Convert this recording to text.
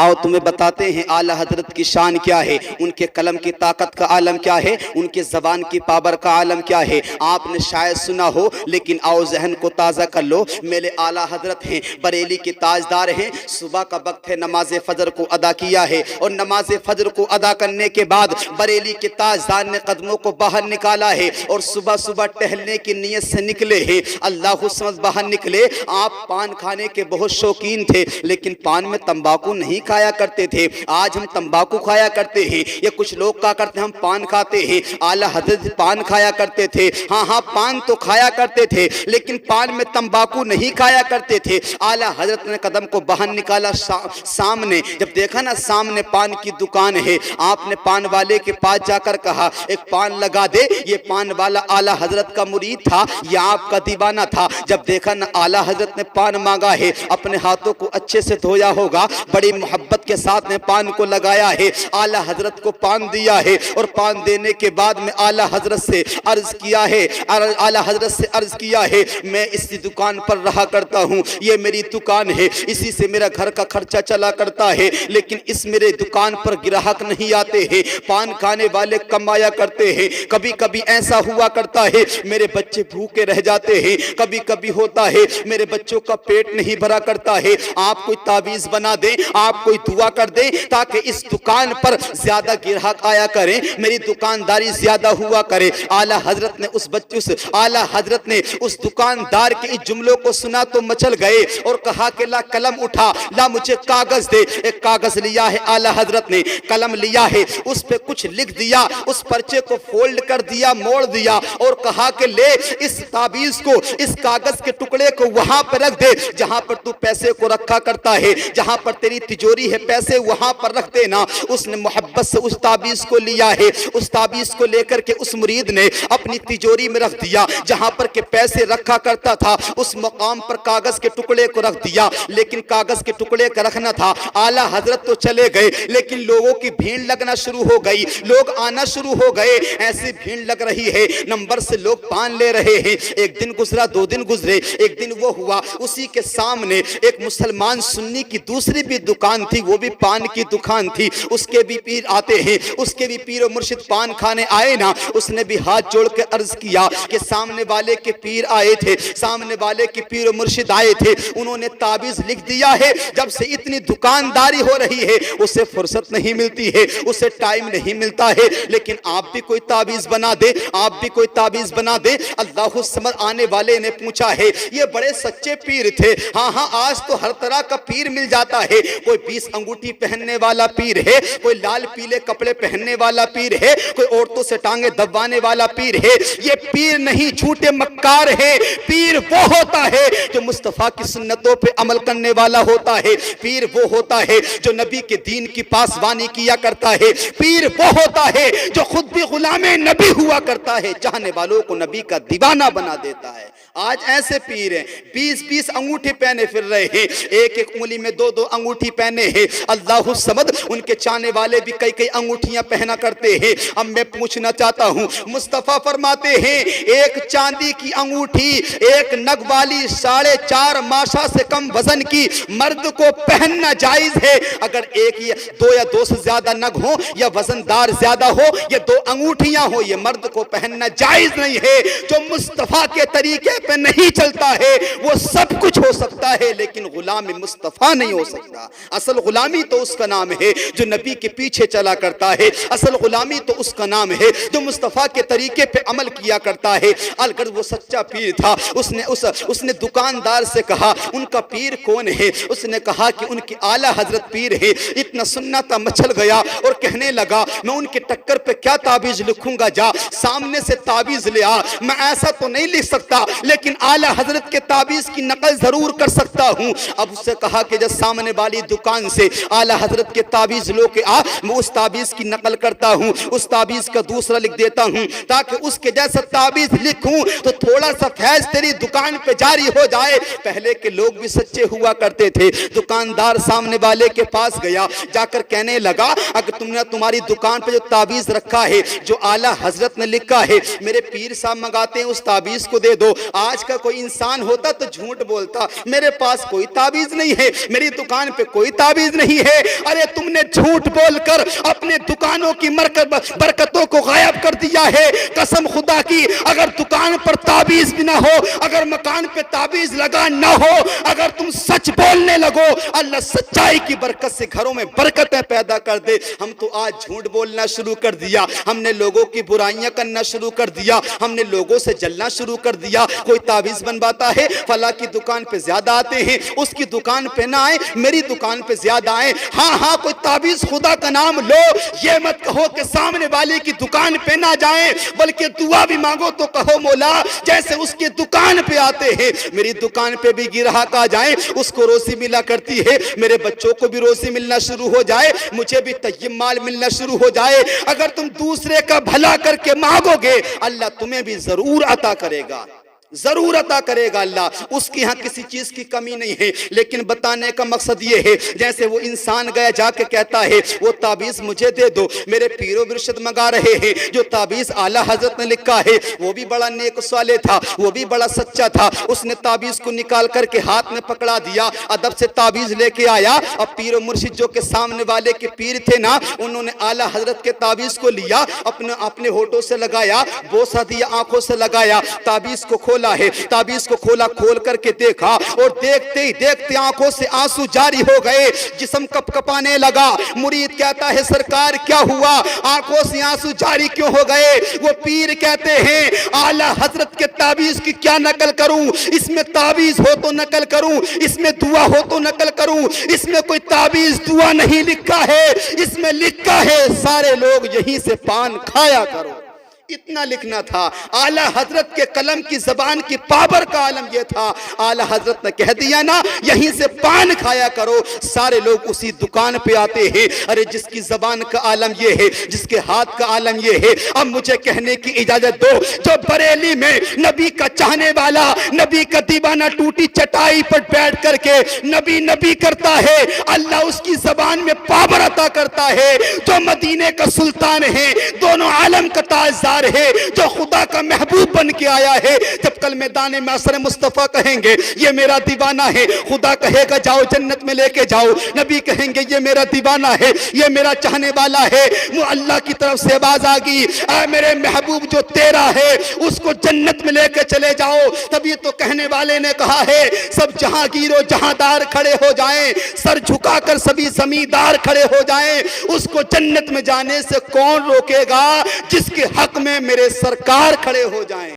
आओ तुम्हें बताते हैं आला हजरत की शान क्या है, उनके कलम की ताकत का आलम क्या है, उनके ज़बान की पावर का आलम क्या है। आपने शायद सुना हो लेकिन आओ जहन को ताज़ा कर लो। मेरे आला हजरत हैं, बरेली के ताजदार हैं। सुबह का वक्त है, नमाज फजर को अदा किया है और नमाज फजर को अदा करने के बाद बरेली के ताजदार ने कदमों को बाहर निकाला है और सुबह सुबह टहलने की नीयत से निकले हैं। अल्लाह समझ बाहर निकले। आप पान खाने के बहुत शौकीन थे लेकिन पान में तंबाकू नहीं खाया करते थे। आज हम तंबाकू खाया करते हैं। ये कुछ लोग क्या करते हैं, हम पान खाते हैं। आला हजरत पान खाया करते थे। हाँ, पान तो खाया करते थे लेकिन पान में तंबाकू नहीं खाया करते थे। आला हजरत ने कदम को बाहर निकाला। सामने जब देखा ना, सामने पान की दुकान है, आपने पान वाले के पास जाकर कहा एक पान लगा दे। ये पान वाला आला हजरत का मुरीद था या आपका दीवाना था। जब देखा ना आला हजरत ने पान मांगा है, अपने हाथों को अच्छे से धोया होगा, बड़ी मोहब्बत के साथ ने पान को लगाया है। आला हजरत को पान दिया है और पान देने के बाद में आला हजरत से अर्ज किया है, मैं इसी दुकान पर रहा करता हूँ, ये मेरी दुकान है, इसी से मेरा घर का खर्चा चला करता है, लेकिन इस मेरे दुकान पर ग्राहक नहीं आते हैं, पान खाने वाले कम आया करते हैं। कभी कभी ऐसा हुआ करता है मेरे बच्चे भूखे रह जाते हैं, कभी कभी होता है मेरे बच्चों का पेट नहीं भरा करता है। आप कोई ताबीज बना दें, आप कोई दुआ कर दें ताकि इस दुकान पर ज्यादा ग्राहक आया करें, मेरी दुकानदारी ज्यादा हुआ करे। आला हजरत ने उस दुकानदार के इस जुमलों को सुना तो मचल गए और कहा कि ला कलम उठा, ला मुझे कागज दे। एक कागज लिया है आला हजरत ने, कलम लिया है, उस पे कुछ लिख दिया, उस पर्चे को फोल्ड कर दिया, मोड़ दिया और कहा कि ले इस ताबीज को, इस कागज के टुकड़े को वहां पर रख दे जहां पर तू पैसे को रखा करता है, जहां पर तेरी तिजोरी है, पैसे वहां पर रख देना। उसने मोहब्बत से उस ताबीज को लिया है, उस ताबीज को लेकर के उस मुरीद ने अपनी तिजोरी में रख दिया। जहां पर के पैसे रखा करता था उस मकाम पर कागज के टुकड़े को रख दिया, लेकिन कागज के टुकड़े का रखना था। आला हजरत तो चले गए लेकिन लोगों की भीड़ लगना शुरू हो गई, लोग आना शुरू हो गए। ऐसी भीड़ लग रही है, नंबर से लोग पान ले रहे हैं। एक दिन गुजरा, 2 दिन गुजरे, एक दिन वो हुआ, उसी के सामने एक मुसलमान सुन्नी की दूसरी भी दुकान थी, वो भी पान की दुकान थी। उसके भी पीर आते हैं, उसके भी पीर और मुर्शिद पान खाने आए ना। उसने भी हाथ जोड़ के अर्ज किया कि सामने वाले के पीर आए थे, सामने वाले के पीर और मुर्शिद आए थे, उन्होंने ताबीज लिख दिया है। जब से इतनी दुकानदारी हो रही है उसे फुर्सत नहीं मिलती है, उसे टाइम नहीं मिलता है, लेकिन आप भी कोई ताबीज बना दे, आप भी कोई ताबीज बना दे। अल्लाह समझ आने वाले ने पूछा है, ये बड़े सच्चे पीर थे। हाँ, आज तो हर तरह का पीर मिल जाता है। कोई 20 अंगूठी पहनने वाला पीर है, कोई लाल पीले कपड़े पहनने वाला पीर है, कोई औरतों से टांगे दबाने वाला पीर है। ये पीर नहीं, झूठे मक्कार है। पीर वो होता है जो मुस्तफा की सुन्नतों पे अमल करने वाला होता है। पीर वो होता है जो नबी के दीन की पासवानी किया करता है। पीर वो होता है जो खुद भी गुलामे नबी हुआ करता है, चाहने वालों को नबी का दीवाना बना देता है। आज ऐसे पीर हैं, 20-20 अंगूठी पहने फिर रहे हैं, एक एक उंगली में 2-2 अंगूठी पहने हैं। अल्लाह समद, उनके चाहने वाले भी कई अंगूठियां पहना करते हैं। अब मैं पूछना चाहता हूं, मुस्तफा फरमाते हैं एक चांदी की अंगूठी, एक नग वाली 4.5 माशा से कम वजन की मर्द को पहनना जायज है। अगर एक या 2 या 2 से ज्यादा नग हो या वजनदार ज्यादा हो या 2 अंगूठियां हो, ये मर्द को पहनना जायज नहीं है। जो मुस्तफा के तरीके पे नहीं चलता है वो सब कुछ हो सकता है लेकिन गुलामी मुस्तफा नहीं हो सकता। असल गुलामी तो उसका नाम है जो नबी के पीछे चला करता है, असल गुलामी तो उसका नाम है जो मुस्तफा के तरीके पे अमल किया करता है। अगर वो सच्चा पीर था, उसने दुकानदार से कहा उनका पीर कौन है? उसने कहा कि उनकी आला हजरत पीर है। इतना सुन्नता मचल गया और कहने लगा मैं उनके टक्कर पे क्या ताबीज लिखूंगा, जा सामने से ताबीज ले आ। मैं ऐसा तो नहीं लिख सकता लेकिन आला हजरत के ताबीज की नकल जरूर कर सकता हूं। अब उससे कहा कि जब सामने वाली दुकान से आला हजरत के ताबीज लो के आ, मैं उस ताबीज की नकल करता हूं, उस ताबीज का दूसरा लिख देता हूं ताकि उसके जैसा ताबीज लिखूं तो थोड़ा सा फैज तेरी दुकान पे जारी हो जाए। पहले के लोग भी सच्चे हुआ करते थे। दुकानदार सामने वाले के पास गया, जाकर कहने लगा अगर तुमने तुम्हारी दुकान पे जो ताबीज रखा है, जो आला हजरत ने लिखा है, मेरे पीर साहब मंगाते हैं उस ताबीज को दे दो। آج کا کوئی انسان ہوتا تو جھوٹ بولتا، میرے پاس کوئی تعویذ نہیں ہے، میری دکان پہ کوئی تعویذ نہیں ہے۔ ارے تم نے جھوٹ بول کر اپنے دکانوں کی برکتوں کو غائب کر دیا ہے۔ قسم خدا کی اگر دکان پر تعویذ بھی نہ ہو، اگر مکان پہ تعویذ لگا نہ ہو، اگر تم سچ بولنے لگو، اللہ سچائی کی برکت سے گھروں میں برکتیں پیدا کر دے۔ ہم تو آج جھوٹ بولنا شروع کر دیا، ہم نے لوگوں کی برائیاں کرنا شروع کر دیا، ہم نے لوگوں سے جلنا شروع کر دیا۔ کوئی تعویذ بنواتا ہے، فلاں کی دکان پہ زیادہ آتے ہیں، اس کی دکان پہ نہ آئے، میری دکان پہ زیادہ آئیں۔ ہاں کوئی تعویذ خدا کا نام لو، یہ مت کہو کہ سامنے والے کی دکان پہ نہ جائیں، بلکہ دعا بھی مانگو تو کہو مولا جیسے اس کی دکان پہ آتے ہیں میری دکان پہ بھی گراہک آ جائیں، اس کو روزی ملا کرتی ہے، میرے بچوں کو بھی روزی ملنا شروع ہو جائے، مجھے بھی طیب مال ملنا شروع ہو جائے۔ اگر تم دوسرے کا بھلا کر کے مانگو گے اللہ تمہیں بھی ضرور عطا کرے گا، ضرور عطا کرے گا اللہ، اس کی ہاں کسی چیز کی کمی نہیں ہے۔ لیکن بتانے کا مقصد یہ ہے جیسے وہ انسان گیا جا کے کہتا ہے وہ تعویذ مجھے دے دو، میرے پیر و مرشد منگا رہے ہیں، جو تعویذ اعلیٰ حضرت نے لکھا ہے وہ بھی بڑا نیک صالح تھا، وہ بھی بڑا سچا تھا، اس نے تعویذ کو نکال کر کے ہاتھ میں پکڑا دیا، ادب سے تعویذ لے کے آیا۔ اب پیر و مرشد جو کہ سامنے والے کے پیر تھے نا، انہوں نے اعلیٰ حضرت کے تعویذ کو لیا، اپنے ہونٹوں سے لگایا، بوسہ دیا، آنکھوں سے لگایا، تعویذ کو کھولا ہے، تعویذ کو کھول کر کے دیکھا اور دیکھتے ہی دیکھتے آنکھوں سے آنسو جاری ہو گئے، جسم کپ کپانے لگا۔ مرید کہتا ہے سرکار کیا ہوا، آنکھوں سے آنسو جاری کیوں ہو گئے؟ وہ پیر کہتے ہیں اعلیٰ حضرت کے تعویذ کی کیا نقل کروں، اس میں تعویذ ہو تو نقل کروں، اس میں دعا ہو تو نقل کروں، اس میں کوئی تعویذ دعا نہیں لکھا ہے، اس میں لکھا ہے سارے لوگ یہیں سے پان کھایا کرو۔ اتنا لکھنا تھا، اعلیٰ حضرت کے قلم کی زبان کی پاور کا عالم یہ تھا، اعلیٰ حضرت نے کہہ دیا نا یہیں سے پان کھایا کرو، سارے لوگ اسی دکان پہ آتے ہیں۔ ارے جس کی زبان کا عالم یہ ہے، جس کے ہاتھ کا عالم یہ ہے، اب مجھے کہنے کی اجازت دو، جو بریلی میں نبی کا چاہنے والا، نبی کا دیوانہ ٹوٹی چٹائی پر بیٹھ کر کے نبی نبی کرتا ہے، اللہ اس کی زبان میں پاور عطا کرتا ہے۔ جو مدینے کا سلطان ہے، دونوں عالم کا تاجدار ہے، جو خدا کا محبوب بن کے آیا ہے، جب کل میدان محشر مصطفیٰ کہیں گے یہ میرا دیوانہ ہے، خدا کہے گا جاؤ جنت میں لے کے جاؤ، نبی کہیں گے یہ میرا دیوانہ ہے، یہ میرا چاہنے والا ہے، وہ اللہ کی طرف سے آواز آگی اے میرے محبوب جو تیرا ہے اس کو جنت میں لے کے چلے جاؤ۔ تبھی تو کہنے والے نے کہا ہے سب جہانگیر و جہاندار کھڑے ہو جائیں، سر جھکا کر سبھی زمیندار کھڑے ہو جائیں، اس کو جنت میں جانے سے کون روکے گا جس کے حق میں میرے سرکار کھڑے ہو جائیں۔